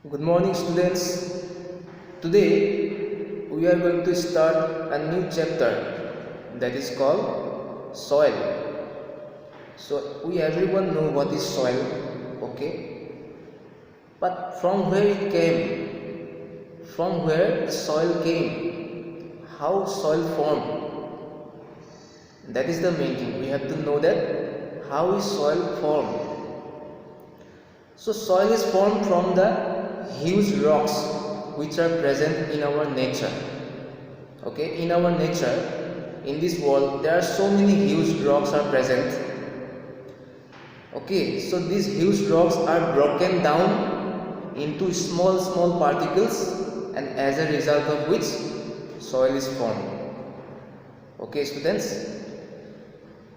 Good morning, students. Today we are going to start a new chapter that is called soil. So we everyone know what is soil, okay? But from where it came, from where the soil came, how soil formed, that is the main thing. We have to know that how is soil formed. So soil is formed from the huge rocks which are present in our nature. Okay, in our nature, in this world, there are so many huge rocks are present. Okay, so these huge rocks are broken down into small particles, and as a result of which soil is formed. Okay, students,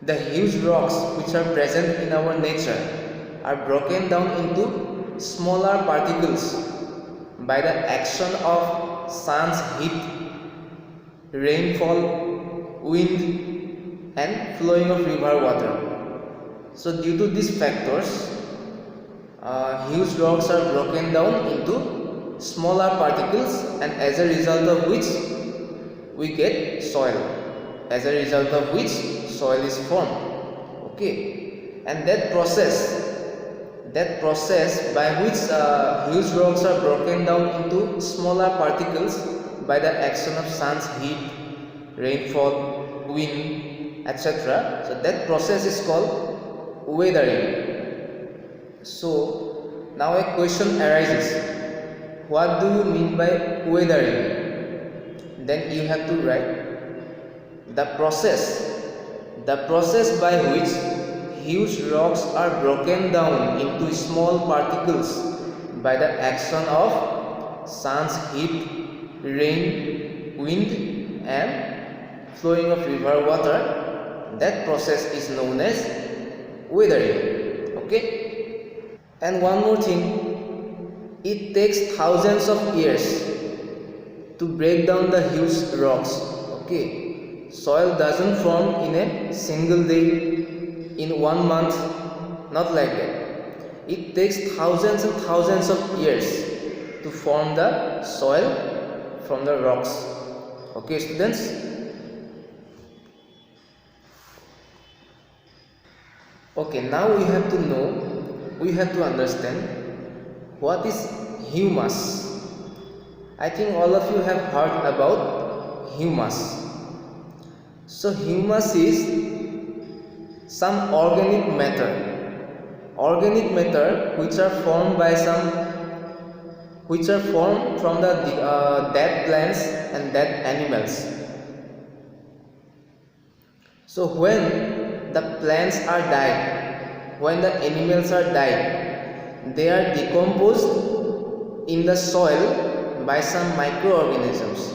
the huge rocks which are present in our nature are broken down into smaller particles by the action of sun's heat, rainfall, wind, and flowing of river water. So due to these factors, huge rocks are broken down into smaller particles, and as a result of which we get soil, as a result of which soil is formed. Okay, and that process by which huge rocks are broken down into smaller particles by the action of sun's heat, rainfall, wind, etc. So that process is called weathering. So now a question arises: what do you mean by weathering? Then you have to write the process by which huge rocks are broken down into small particles by the action of sun's heat, rain, wind, and flowing of river water. That process is known as weathering. Okay, and one more thing, it takes thousands of years to break down the huge rocks. Okay, soil doesn't form in a single day, in 1 month, not like that. It takes thousands and thousands of years to form the soil from the rocks. Okay, students? Okay, now we have to understand what is humus. I think all of you have heard about humus. So humus is some organic matter which are formed from the dead plants and dead animals. So when the plants are died, when the animals are died, they are decomposed in the soil by some microorganisms,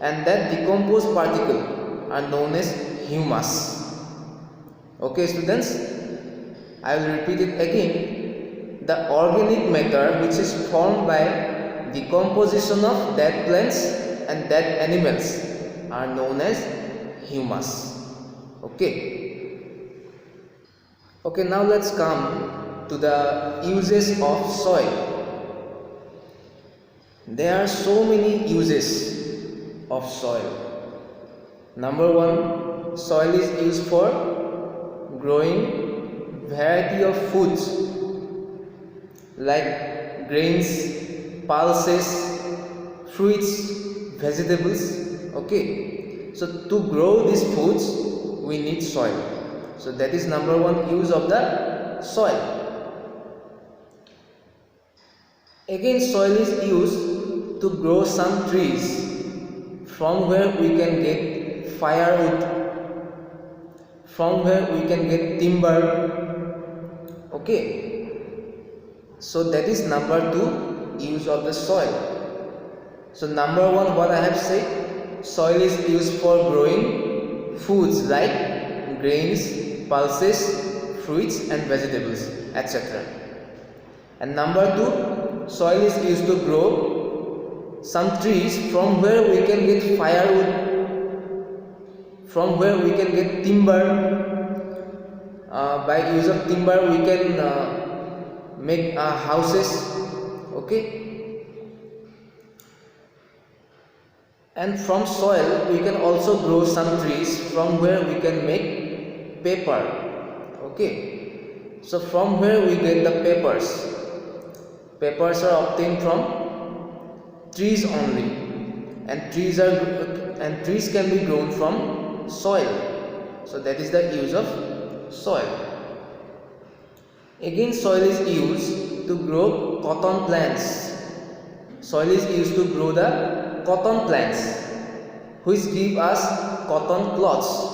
and that decomposed particle are known as humus. Okay, students, I will repeat it again. The organic matter which is formed by decomposition of dead plants and dead animals are known as humus. Okay. Okay, now let's come to the uses of soil. There are so many uses of soil. Number one, soil is used for growing variety of foods like grains, pulses, fruits, vegetables. Okay, so to grow these foods we need soil. So that is number one use of the soil. Again, soil is used to grow some trees from where we can get firewood, from where we can get timber. Okay, so that is number two use of the soil. So number one, what I have said, soil is used for growing foods like grains, pulses, fruits and vegetables, etc. And number two, soil is used to grow some trees from where we can get firewood, from where we can get timber. By use of timber we can make houses. Okay, And from soil we can also grow some trees from where we can make paper. Okay, so from where we get the papers? Papers are obtained from trees only, and trees can be grown from soil. So that is the use of soil. Again, soil is used to grow cotton plants. Soil is used to grow the cotton plants, which give us cotton cloths.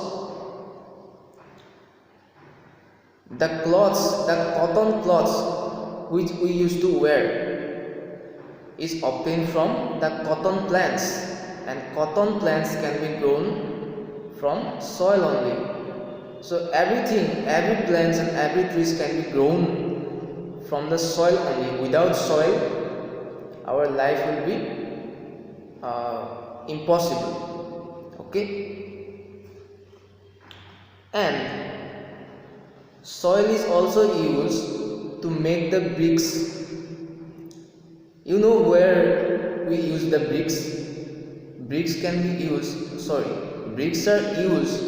The cotton cloths which we used to wear is obtained from the cotton plants, and cotton plants can be grown from soil only. So everything, every plants and every trees can be grown from the soil only. Without soil, our life will be impossible. Okay, and soil is also used to make the bricks. You know where we use the bricks? Bricks are used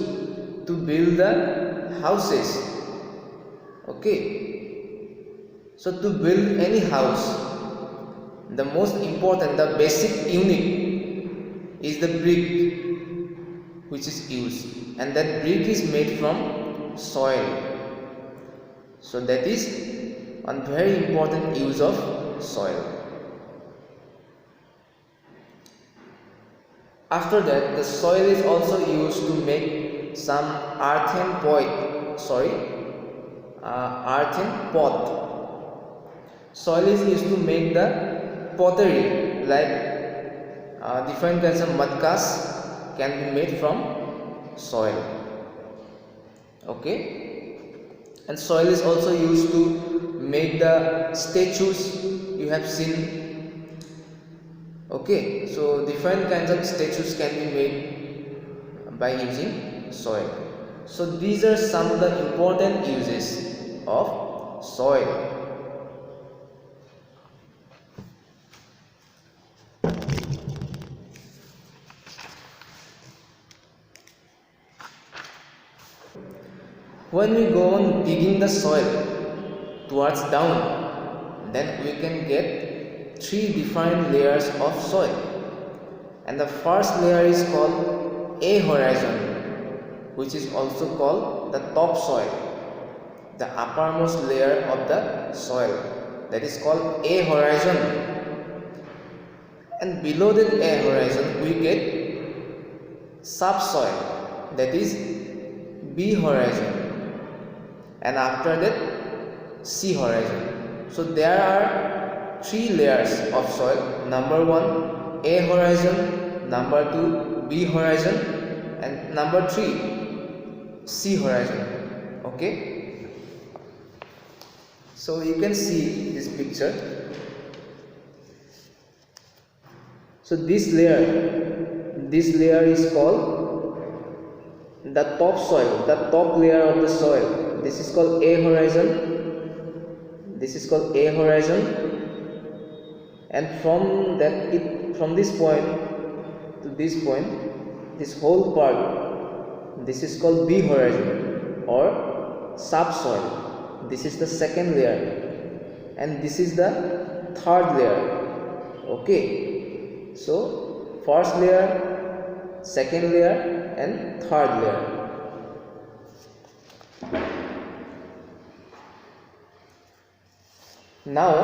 to build the houses. Okay, so to build any house, the most important, the basic unit is the brick which is used, and that brick is made from soil. So that is one very important use of soil. After that, the soil is also used to make some earthen pot. Soil is used to make the pottery, like different kinds of mudkas can be made from soil. Okay, and soil is also used to make the statues you have seen. Okay, so different kinds of statues can be made by using soil. So these are some of the important uses of soil. When we go on digging the soil towards down, then we can get 3 different layers of soil, and the first layer is called A horizon, which is also called the topsoil, the uppermost layer of the soil, that is called A horizon. And below that A horizon we get subsoil, that is B horizon, and after that C horizon. So there are 3 layers of soil. Number 1 A horizon, number 2 B horizon, and number 3 C horizon. Okay, so you can see this picture. So this layer is called the topsoil, the top layer of the soil. This is called A horizon. This is called A horizon. And from this point to this point, this whole part, this is called B horizon or subsoil. This is the second layer, and this is the third layer. Okay, so first layer, second layer, and third layer. Now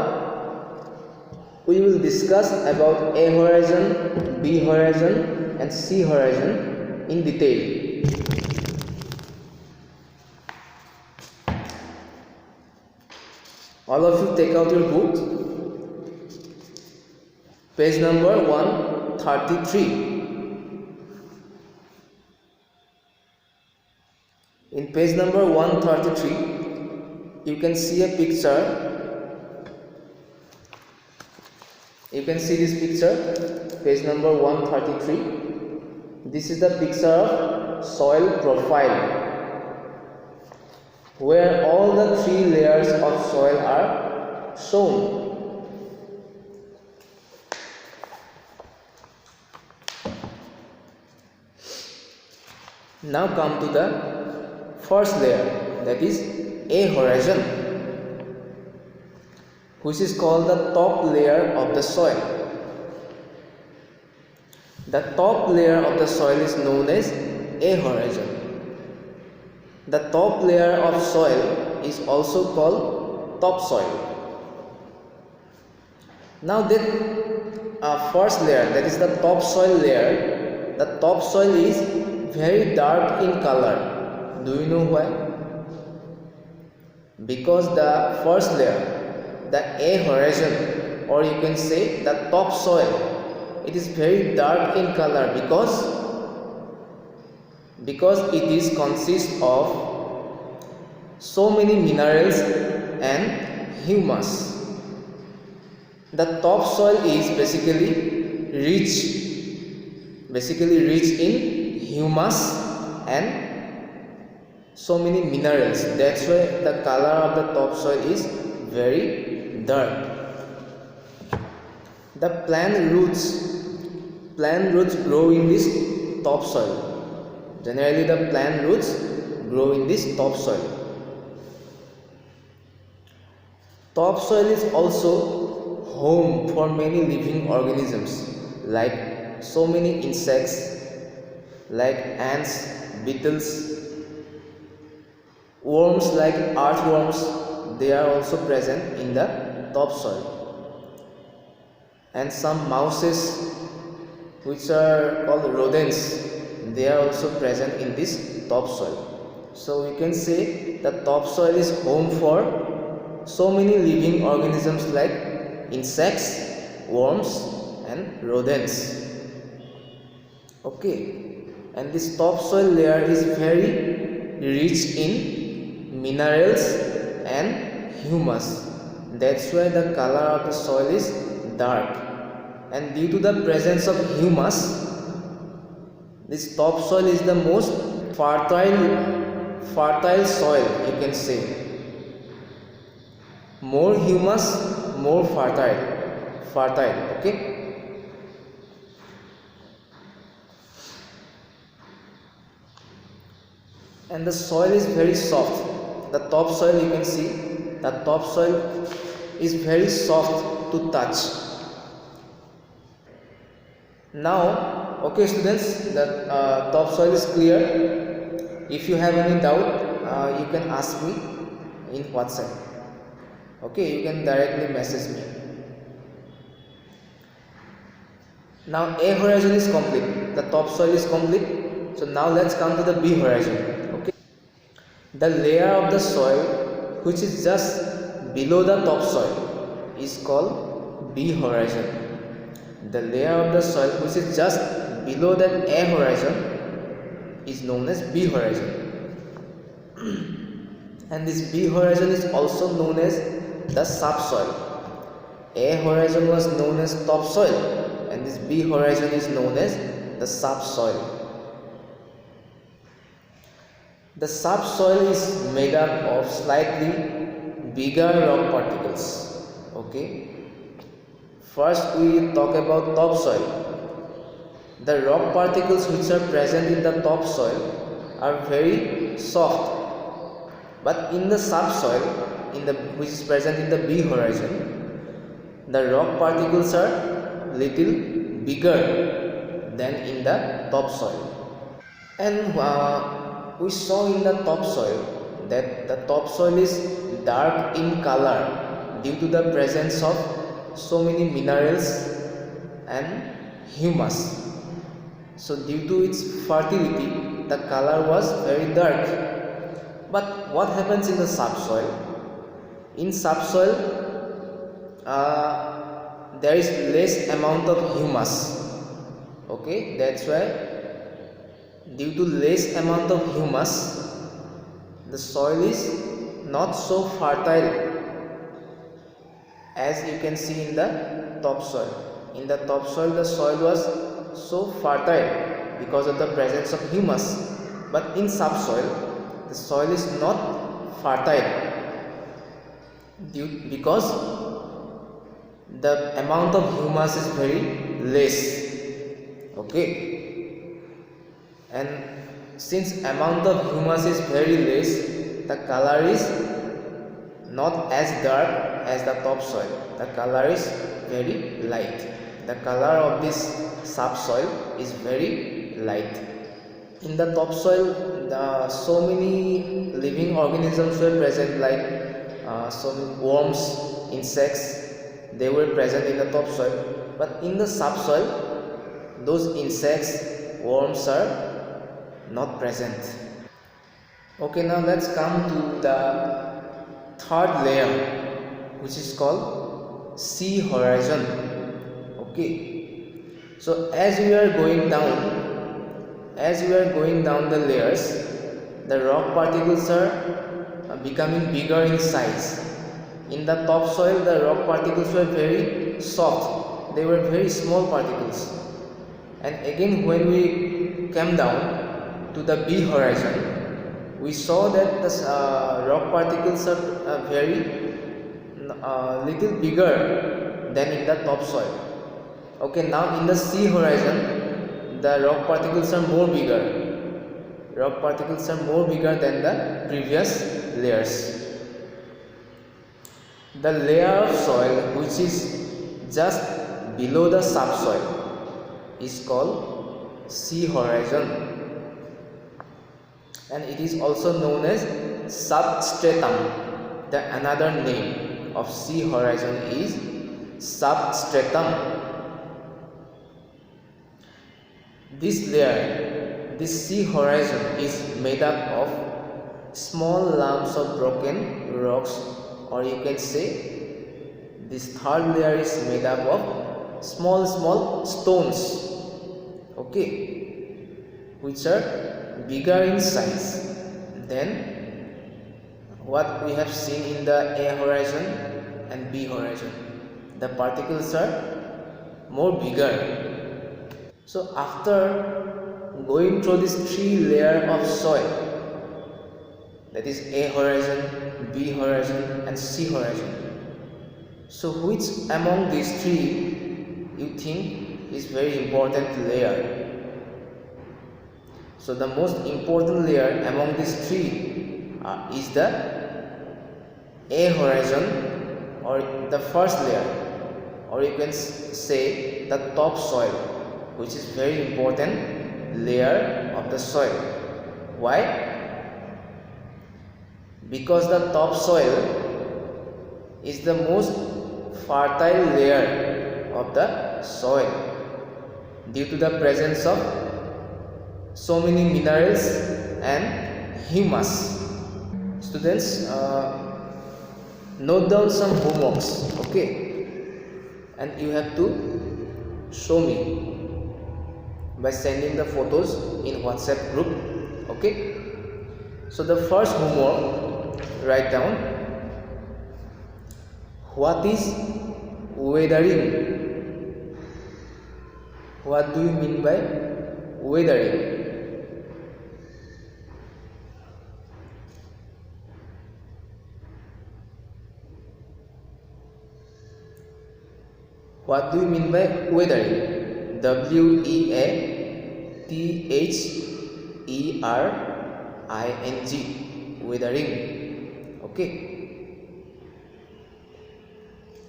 we will discuss about A horizon, B horizon, and C horizon in detail. All of you take out your book, page number 133. In page number 133, you can see a picture. You can see this picture, page number 133. This is the picture of soil profile, where all the 3 layers of soil are shown. Now come to the first layer, that is a horizon, which is called the top layer of the soil. The top layer of the soil is known as a horizon. The top layer of soil is also called topsoil. Now that first layer, that is the topsoil layer, the topsoil is very dark in color. Do you know why? Because the first layer, the a horizon, or you can say the topsoil, it is very dark in color because it is consist of so many minerals and humus. The topsoil is basically rich in humus and so many minerals. That's why the color of the topsoil is very dark. The plant roots grow in this topsoil. Generally the plant roots grow in this topsoil. Topsoil is also home for many living organisms, like so many insects, like ants, beetles, worms like earthworms. They are also present in the topsoil, and some mouses, which are called rodents, they are also present in this topsoil. So we can say the topsoil is home for so many living organisms like insects, worms and rodents. Okay, and this topsoil layer is very rich in minerals and humus. That's why the color of the soil is dark, and due to the presence of humus, this topsoil is the most fertile soil, you can say. More humus, more fertile. Okay, and the soil is very soft. The topsoil, you can see, the topsoil is very soft to touch. Now, okay students, the topsoil is clear. If you have any doubt, you can ask me in WhatsApp. Okay, you can directly message me. Now A horizon is complete, the topsoil is complete. So now let's come to the B horizon. Okay, the layer of the soil which is just below the topsoil is called B horizon. The layer of the soil which is just below that A horizon is known as B horizon. And this B horizon is also known as the subsoil. A horizon was known as topsoil, and this B horizon is known as the subsoil. The subsoil is made up of slightly bigger rock particles. Okay, first we talk about topsoil. The rock particles which are present in the topsoil are very soft, but in the subsoil, which is present in the B horizon, the rock particles are little bigger than in the topsoil. And we saw in the topsoil that the topsoil is dark in color due to the presence of so many minerals and humus. So due to its fertility, the color was very dark. But what happens in the subsoil? In subsoil, there is less amount of humus. Okay, that's why due to less amount of humus, the soil is not so fertile as you can see in the topsoil. In the topsoil, the soil was so fertile because of the presence of humus, but in subsoil, the soil is not fertile because the amount of humus is very less. Okay, and since amount of humus is very less, the color is not as dark as the topsoil. The color is very light. The color of this subsoil is very light. In the topsoil, so many living organisms were present, like some worms, insects, they were present in the topsoil. But in the subsoil, those insects, worms are not present. Okay, now let's come to the third layer, which is called sea horizon. Okay, so as we are going down the layers, the rock particles are becoming bigger in size. In the topsoil, the rock particles were very soft, they were very small particles. And again, when we came down to the B horizon, we saw that the rock particles are very little bigger than in the topsoil. Okay, now in the C horizon, the rock particles are more bigger. Rock particles are more bigger than the previous layers. The layer of soil which is just below the subsoil is called sea horizon, and it is also known as substratum. The another name of sea horizon is substratum. This layer, this sea horizon, is made up of small lumps of broken rocks, or you can say this third layer is made up of small stones, okay, which are bigger in size than what we have seen in the A horizon and B horizon. The particles are more bigger. So after going through this three layer of soil, that is A horizon, B horizon and C horizon, so which among these three you think is very important layer? So the most important layer among these three is the A horizon, or the first layer, or you can say the topsoil, which is very important layer of the soil. Why? Because the topsoil is the most fertile layer of the soil due to the presence of so many minerals and humus. Students, note down some homeworks, okay, and you have to show me by sending the photos in WhatsApp group, okay. So the first homework, write down what is weathering. What do you mean by weathering? What do you mean by weathering? W-E-A-T-H-E-R-I-N-G, weathering, okay.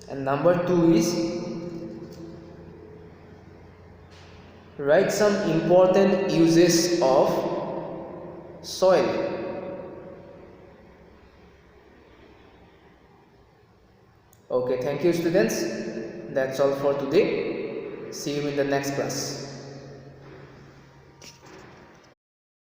And number 2 is write some important uses of soil. Okay, thank you students. That's all for today. See you in the next class.